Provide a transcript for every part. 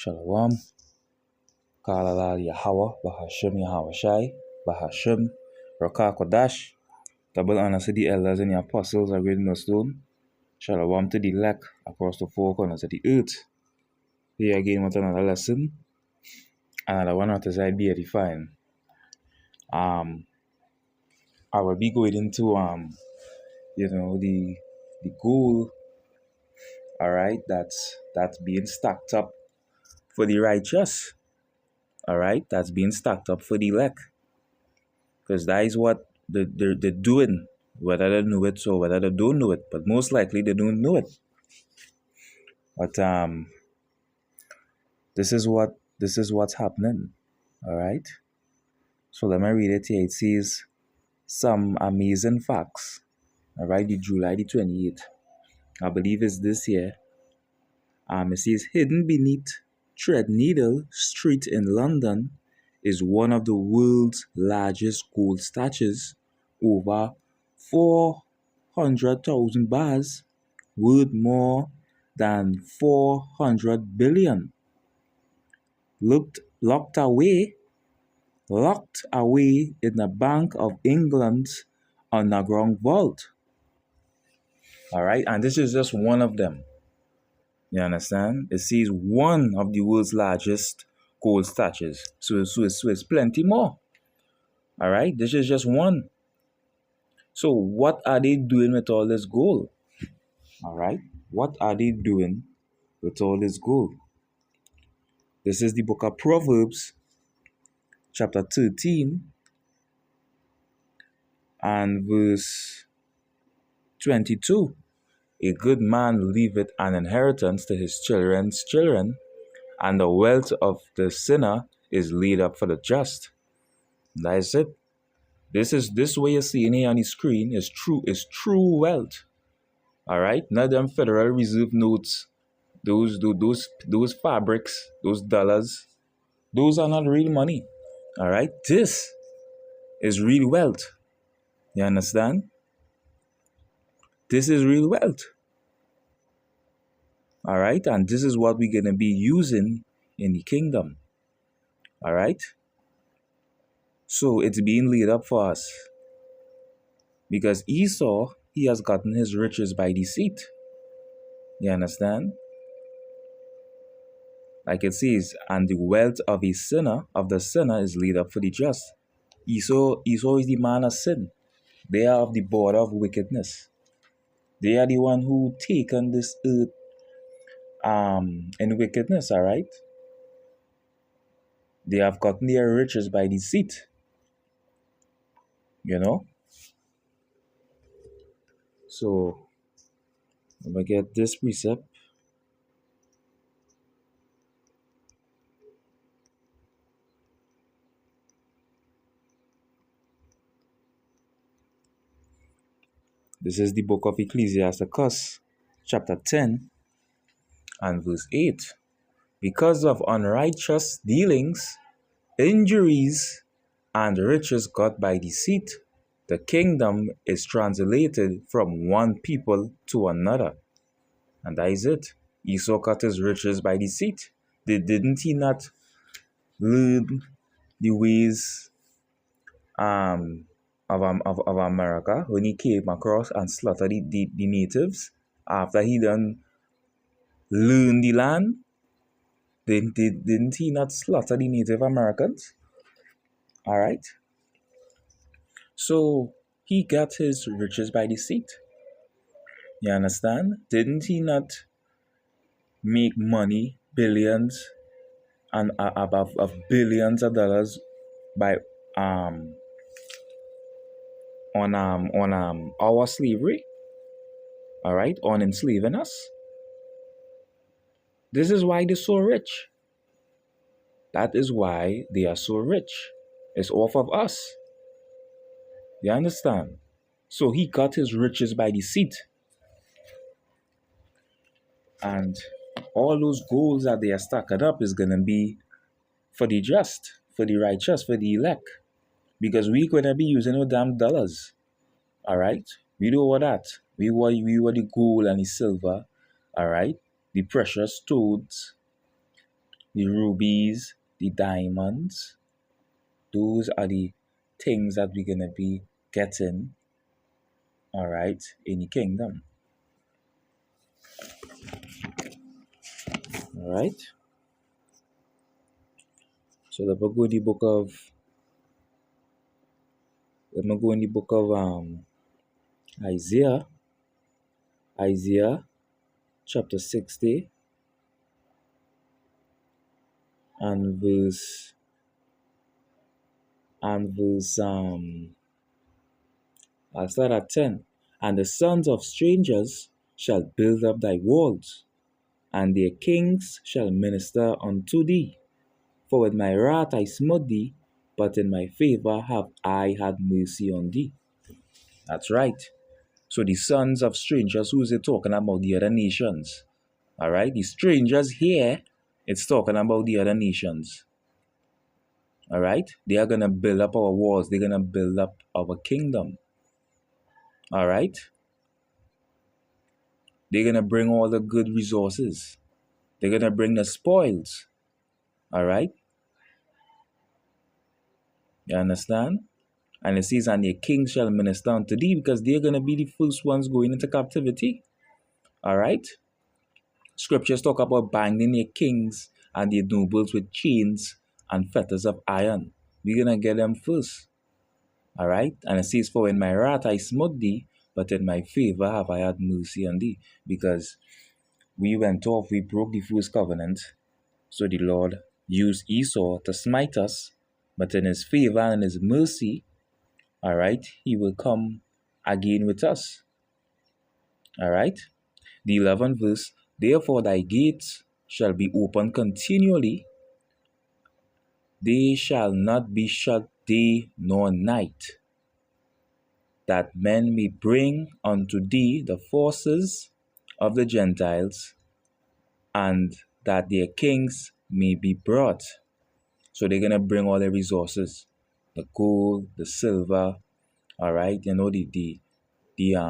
Shalom. Kalalal Yahweh, Bahashim Yahweh Shai, Bahashim, Rakah Kodash. Double honor to the elders and the apostles are reading the stone. Shalom to the elect across the four corners of the earth. Here again with another lesson. Another one that is edifying. I will be going into the goal, alright, that's being stacked up for the righteous. Alright, that's being stacked up for the elect. Because that is what they're doing, whether they know it or whether they don't know it. But most likely they don't know it. But this is what's happening. Alright. So let me read it here. It says some amazing facts. Alright, the July the 28th. I believe it's this year. It says hidden beneath Threadneedle Street in London is one of the world's largest gold statues, over 400,000 bars, worth more than 400 billion. Locked away in the Bank of England's underground vault. All right, and this is just one of them. You understand? It says one of the world's largest gold statues. So it's plenty more. All right, this is just one. So what are they doing with all this gold? All right, what are they doing with all this gold? This is the book of Proverbs, chapter 13, and verse 22. A good man leaveth an inheritance to his children's children, and the wealth of the sinner is laid up for the just. That is it. This way you're seeing here on the screen is true wealth. All right, not them Federal Reserve notes, those fabrics, those dollars, those are not real money. All right, this is real wealth. You understand? This is real wealth. All right, and this is what we're gonna be using in the kingdom. All right. So it's being laid up for us. Because Esau, he has gotten his riches by deceit. You understand? Like it says, and the wealth of the sinner is laid up for the just. Esau is the man of sin. They are of the border of wickedness. They are the one who taken this earth in wickedness, all right? They have gotten their riches by deceit. You know? So, let me get this precept. This is the book of Ecclesiasticus, chapter 10, and verse 8. Because of unrighteous dealings, injuries, and riches got by deceit, the kingdom is translated from one people to another. And that is it. Esau got his riches by deceit. Didn't he not learn the ways of America when he came across and slaughtered the natives after he done learned the land? Didn't he not slaughter the Native Americans? All right. So he got his riches by deceit. You understand? Didn't he not make money, billions and above of billions of dollars by on our slavery? All right, on enslaving us. This is why they're so rich. That is why they are so rich. It's off of us. You understand? So he got his riches by deceit. And all those goals that they are stacking up is going to be for the just, for the righteous, for the elect. Because we're going to be using no damn dollars. All right? We do all that. We were the gold and the silver. All right? The precious stones. the rubies, the diamonds. Those are the things that we're gonna be getting, all right, in the kingdom. All right. So let me go in the book of Isaiah, Isaiah chapter 60 and verse I'll start at 10. And the sons of strangers shall build up thy walls, and their kings shall minister unto thee. For with my wrath I smote thee, but in my favor have I had mercy on thee. That's right. So the sons of strangers, who is it talking about? The other nations. All right. The strangers here, it's talking about the other nations. All right. They are going to build up our walls. They're going to build up our kingdom. All right. They're going to bring all the good resources. They're going to bring the spoils. All right. You understand? And it says, and their kings shall minister unto thee, because they're going to be the first ones going into captivity. All right. Scriptures talk about binding their kings and their nobles with chains and fetters of iron. We're going to get them first. All right. And it says, for in my wrath I smote thee, but in my favor have I had mercy on thee. Because we went off, we broke the first covenant. So the Lord used Esau to smite us, but in his favor and his mercy, all right, he will come again with us. All right. The 11th verse, therefore thy gates shall be open continually, they shall not be shut day nor night, that men may bring unto thee the forces of the Gentiles, and that their kings may be brought. So they're going to bring all their resources, the gold, the silver, all right, you know, the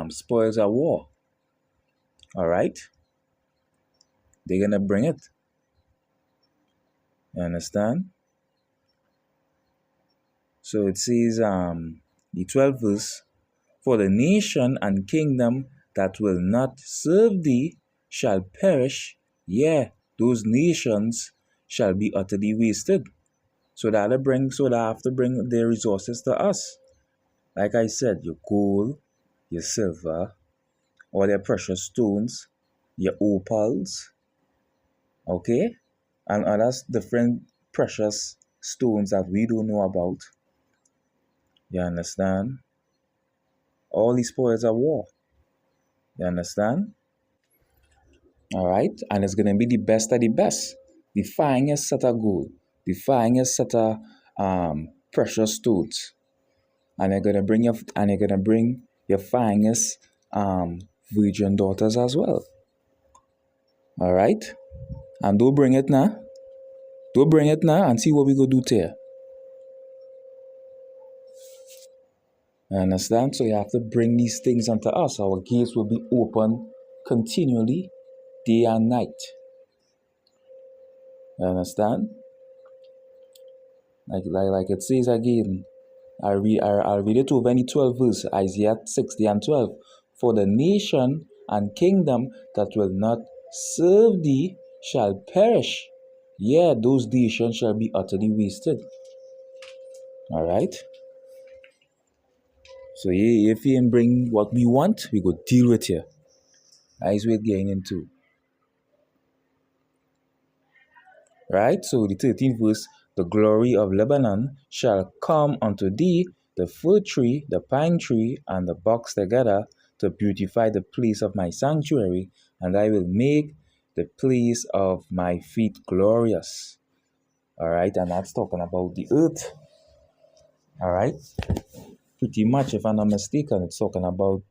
spoils of war, all right? They're going to bring it. You understand? So it says, the 12th verse, for the nation and kingdom that will not serve thee shall perish, yea, those nations shall be utterly wasted. So they have to bring their resources to us. Like I said, your gold, your silver, all their precious stones, your opals, okay? And other different precious stones that we don't know about. You understand? All these spoils of war. You understand? All right? And it's going to be the best of the best. The finest set of gold. The finest set of precious stones. And you're going to bring your finest virgin daughters as well. All right? And don't bring it now. Don't bring it now and see what we go do there. You understand? So you have to bring these things unto us. Our gates will be open continually, day and night. You understand? Like it says again. I'll read it over in the 12th verse, Isaiah 60 and 12. For the nation and kingdom that will not serve thee shall perish. Yeah, those nations shall be utterly wasted. All right? So yeah, if you bring what we want, we go deal with you. That's what we're getting into. Right? So the 13th verse, the glory of Lebanon shall come unto thee, the fir tree, the pine tree, and the box together, to beautify the place of my sanctuary, and I will make the place of my feet glorious. All right, and that's talking about the earth. All right, pretty much, if I'm not mistaken, it's talking about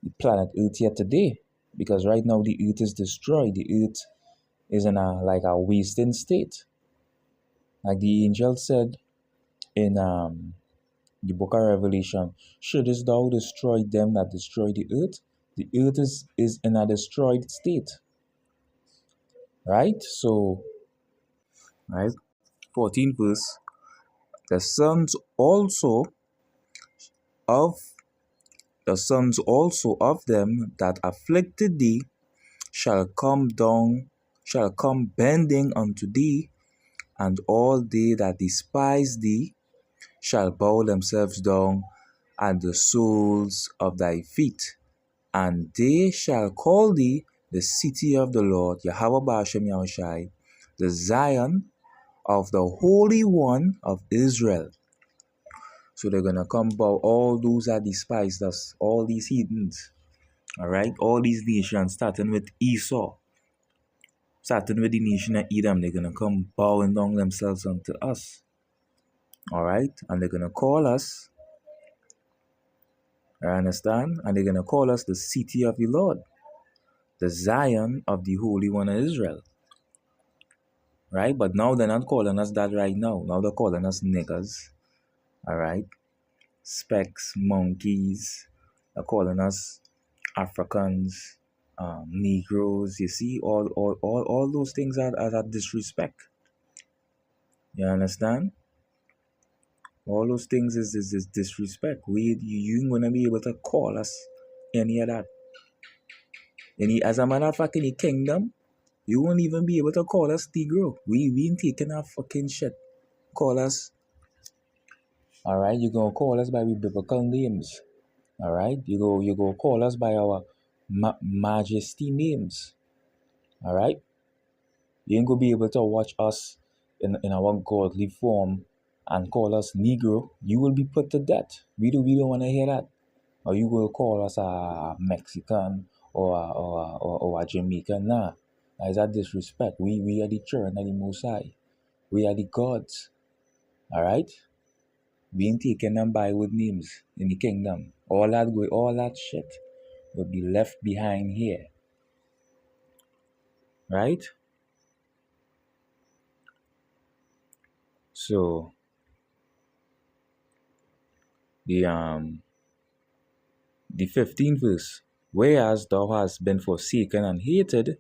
the planet Earth here today, because right now the earth is destroyed. The earth is in a wasting state. Like the angel said in the book of Revelation, shouldest thou destroy them that destroy the earth? The earth is in a destroyed state. Right? So Right? 14th verse. The sons also of them that afflicted thee shall come bending unto thee, and all they that despise thee shall bow themselves down at the soles of thy feet, and they shall call thee the city of the Lord, Yahweh Ba'ashem Yahushai, the Zion of the Holy One of Israel. So they're gonna come bow all those that despised us, all these heathens, all right, all these nations, starting with Esau, starting with the nation of Edom. They're gonna come bowing down themselves unto us, all right, and they're gonna call us. I understand, and they're gonna call us the city of the Lord, the Zion of the Holy One of Israel. Right? But now they're not calling us that right now. Now they're calling us niggers. All right? Specks, monkeys. They're calling us Africans, Negroes. You see, all those things are that disrespect. You understand? All those things is disrespect. You ain't gonna be able to call us any of that. As a matter of fact, in the kingdom, you won't even be able to call us Negro. We ain't taking our fucking shit. Call us. All right, you're gonna call us by our biblical names. All right, you go call us by our majesty names. All right, you ain't gonna be able to watch us in our godly form and call us Negro. You will be put to death. We don't want to hear that. Or you will call us a Mexican or a Jamaican. Nah, that is a disrespect. We are the children of the Most High. We are the gods. All right. We ain't taking them by with names in the kingdom. All that shit will be left behind here. Right? So the 15th verse, whereas thou hast been forsaken and hated,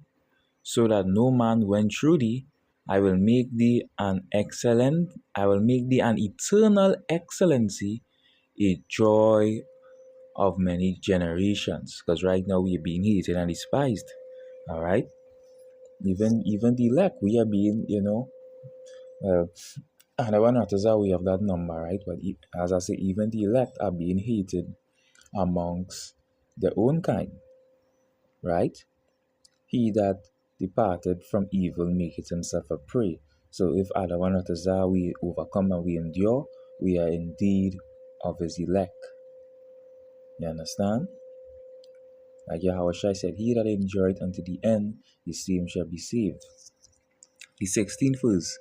so that no man went through thee, I will make thee an eternal excellency, a joy of many generations. Because right now we are being hated and despised. All right? Even the elect, we are being, and I want to say we have that number, right? But as I say, even the elect are being hated amongst their own kind, right? He that departed from evil maketh himself a prey. So if Adam and Ratazah we overcome and we endure, we are indeed of his elect. You understand? Like Yahweh Shai said, he that endureth unto the end, the same shall be saved. The 16th verse,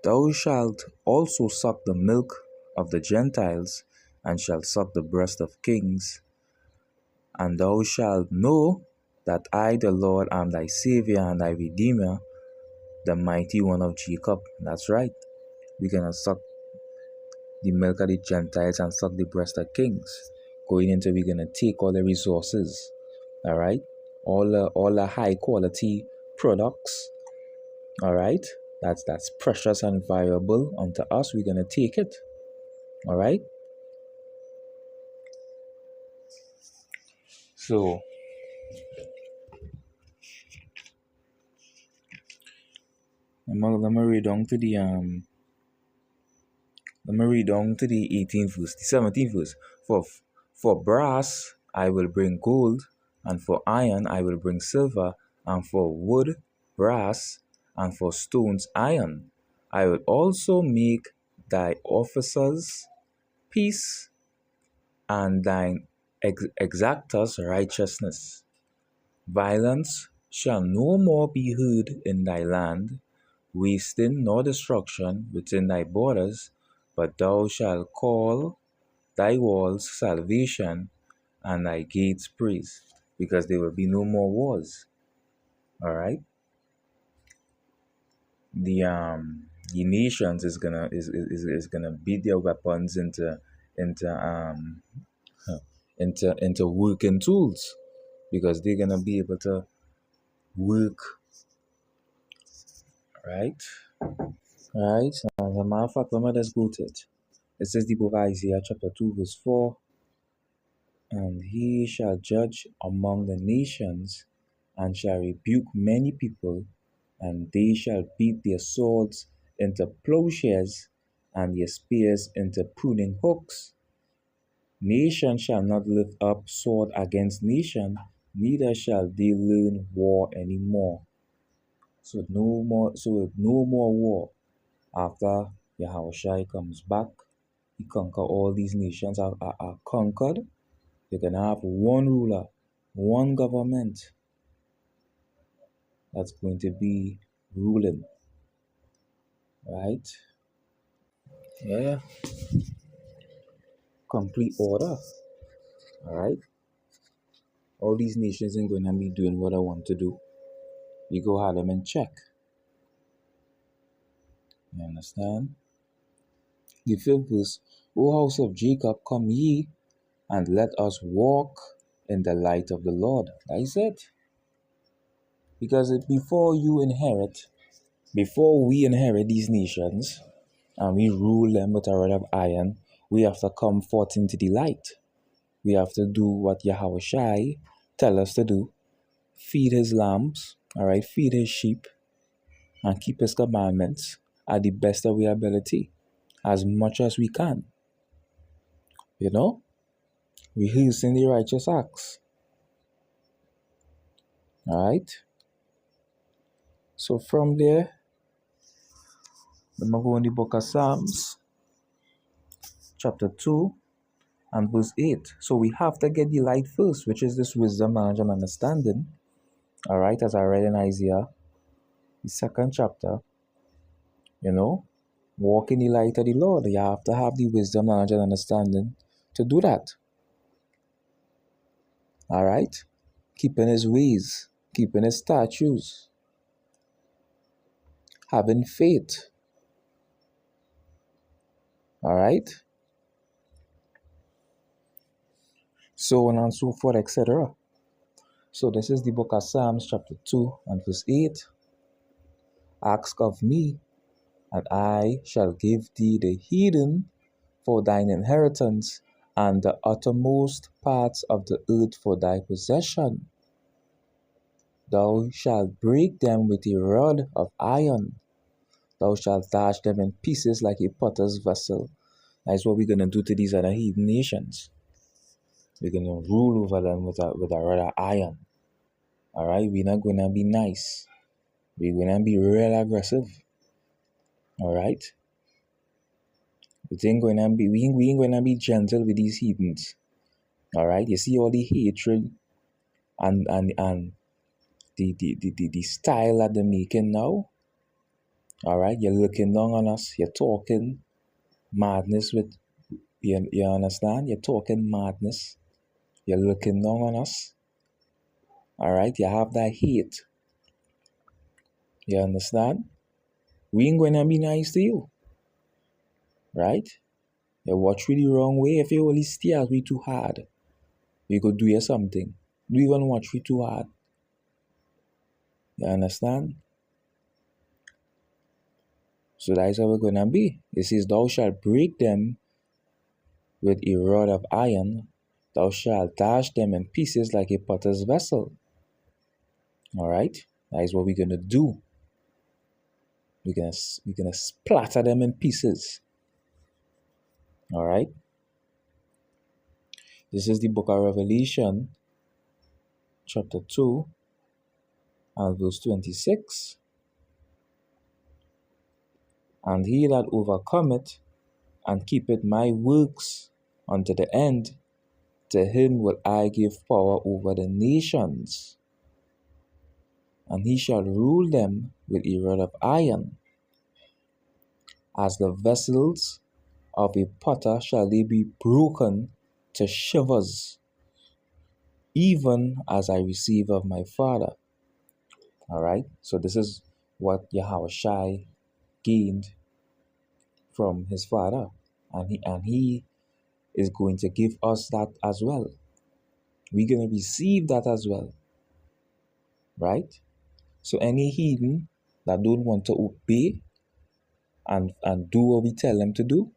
thou shalt also suck the milk of the Gentiles, and shalt suck the breast of kings, and thou shalt know that I, the Lord, am thy Savior and thy Redeemer, the mighty one of Jacob. That's right. We're going to suck the milk of the Gentiles and suck the breast of kings. Going into, we're going to take all the resources, all right? All the high quality products, all right? That's precious and valuable unto us. We're going to take it, all right? So, let me read down to the 18th verse, the 17th verse. For brass I will bring gold, and for iron I will bring silver, and for wood brass, and for stones iron. I will also make thy officers peace, and thine exactors righteousness. Violence shall no more be heard in thy land, wasting nor destruction within thy borders, but thou shalt call thy walls salvation and thy gates praise, because there will be no more wars. All right. The nations is gonna beat their weapons into working tools, because they're gonna be able to work, right? Right? As a matter of fact, let me just go to it. It says the book of Isaiah chapter 2 verse 4, and he shall judge among the nations, and shall rebuke many people, and they shall beat their swords into plowshares, and their spears into pruning hooks. Nation shall not lift up sword against nation, neither shall they learn war any more. So no more war. After Yahushua comes back, he conquer all these nations are conquered. You're gonna have one ruler, one government that's going to be ruling, right? Yeah, complete order, all right? All these nations ain't going to be doing what I want to do. You go have them in check. You understand? The fifth verse, O house of Jacob, come ye, and let us walk in the light of the Lord. That is it. Because before we inherit these nations, and we rule them with a rod of iron, we have to come forth into the light. We have to do what Yahushua tell us to do. Feed his lambs, all right, feed his sheep, and keep his commandments at the best of our ability, as much as we can. You know, rehearsing the righteous acts. All right. So from there, I'm going to go in the book of Psalms, chapter 2, and verse 8. So we have to get the light first, which is this wisdom, knowledge, and understanding. All right, as I read in Isaiah, the second chapter, you know, walk in the light of the Lord. You have to have the wisdom, knowledge, and understanding to do that. All right, keeping his ways, keeping his statutes, having faith. All right, so on and so forth, etc. So this is the book of Psalms, chapter 2, and verse 8. Ask of me, and I shall give thee the heathen for thine inheritance, and the uttermost parts of the earth for thy possession. Thou shalt break them with a rod of iron. Thou shalt dash them in pieces like a potter's vessel. That's what we're going to do to these other heathen nations. We're going to rule over them with a rod of iron. All right? We're not going to be nice. We're going to be real aggressive. All right? We ain't going to be gentle with these heathens. All right? You see all the hatred and the style that they're making now. All right? You're looking down on us. You're talking madness with, you understand? You're talking madness. You're looking down on us. All right? You have that hate. You understand? We ain't going to be nice to you. Right? You watch you the wrong way. If you only stare at me too hard, we could do you something. Do even watch you too hard. You understand? So that is how we're going to be. It says, thou shalt break them with a rod of iron. Thou shalt dash them in pieces like a potter's vessel. All right? That is what we're going to do. We're gonna splatter them in pieces. All right? This is the book of Revelation, chapter 2, and verse 26. And he that overcometh and keepeth my works unto the end, to him will I give power over the nations, and he shall rule them with a rod of iron. As the vessels of a potter shall they be broken to shivers, even as I receive of my Father. All right, so this is what Yahushua gained from his Father, and he is going to give us that as well. We're going to receive that as well, right? So any heathen that don't want to obey and do what we tell them to do.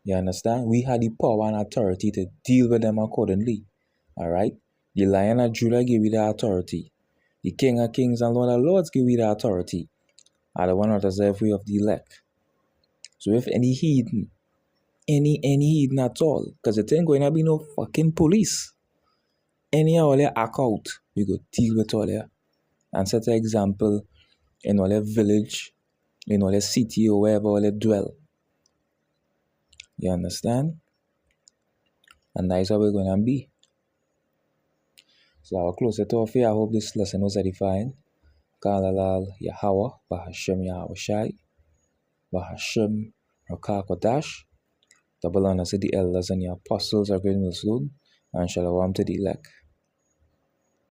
You understand? We had the power and authority to deal with them accordingly. Alright? The Lion of Judah gave you the authority. The King of Kings and Lord of Lords gave you the authority. And the one that is every of the elect. So if any heathen, any heathen at all, because it ain't going to be no fucking police. Any of you act out, we go deal with all there. And set an example in all village, in all city or wherever all dwell. You understand? And that's how we're going to be. So I'll close it off here. I hope this lesson was edifying. Kalalal Yahweh, Bahashem Yahweh Shai, Bahashem Rakah Kodash. Double honor to the elders and the apostles of Great Millstone, and shalom to the elect.